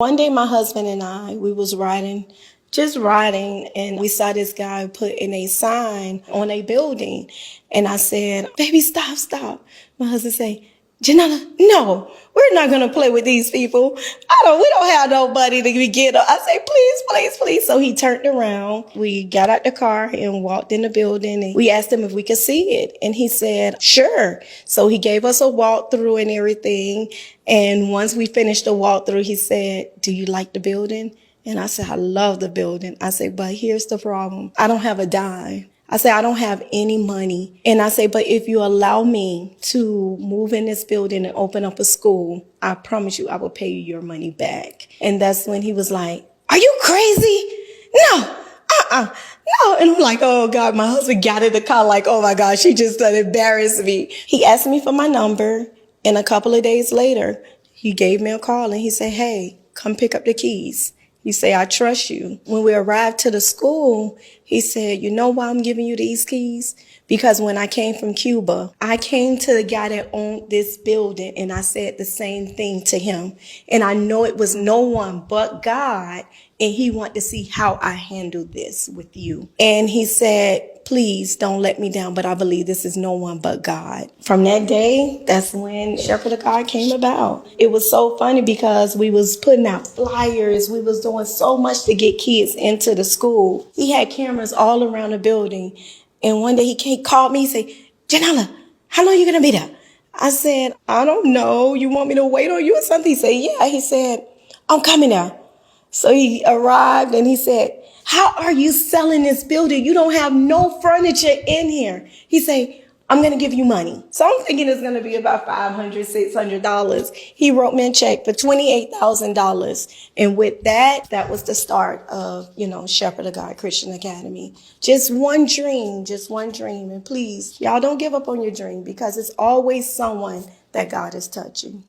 One day my husband and we was just riding, and we saw this guy putting a sign on a building. And I said, baby, stop, stop. My husband said, Janella, no, we're not going to play with these people. We don't have nobody to get up. I say, please, please, please. So he turned around. We got out the car and walked in the building, and we asked him if we could see it. And he said, sure. So he gave us a walkthrough and everything. And once we finished the walkthrough, he said, do you like the building? And I said, I love the building. I said, but here's the problem. I don't have a dime. I say, I don't have any money. And I say, but if you allow me to move in this building and open up a school, I promise you I will pay you your money back. And that's when he was like, are you crazy? No, no. And I'm like, oh God, my husband got in the car like, oh my God, she just done embarrassed me. He asked me for my number. And a couple of days later, he gave me a call and he said, hey, come pick up the keys. He said, I trust you. When we arrived to the school, he said, you know why I'm giving you these keys? Because when I came from Cuba, I came to the guy that owned this building and I said the same thing to him. And I know it was no one but God. And he wanted to see how I handled this with you. And he said, please don't let me down, but I believe this is no one but God. From that day, that's when Shepherd of God came about. It was so funny because we was putting out flyers. We was doing so much to get kids into the school. He had cameras all around the building. And one day he called me and said, Janella, how long are you going to be there? I said, I don't know. You want me to wait on you or something? He said, yeah. He said, I'm coming now. So he arrived and he said, how are you selling this building? You don't have no furniture in here. He said, I'm going to give you money. So I'm thinking it's going to be about $500, $600. He wrote me a check for $28,000. And with that, that was the start of, Shepherd of God Christian Academy. Just one dream, just one dream. And please, y'all don't give up on your dream because it's always someone that God is touching.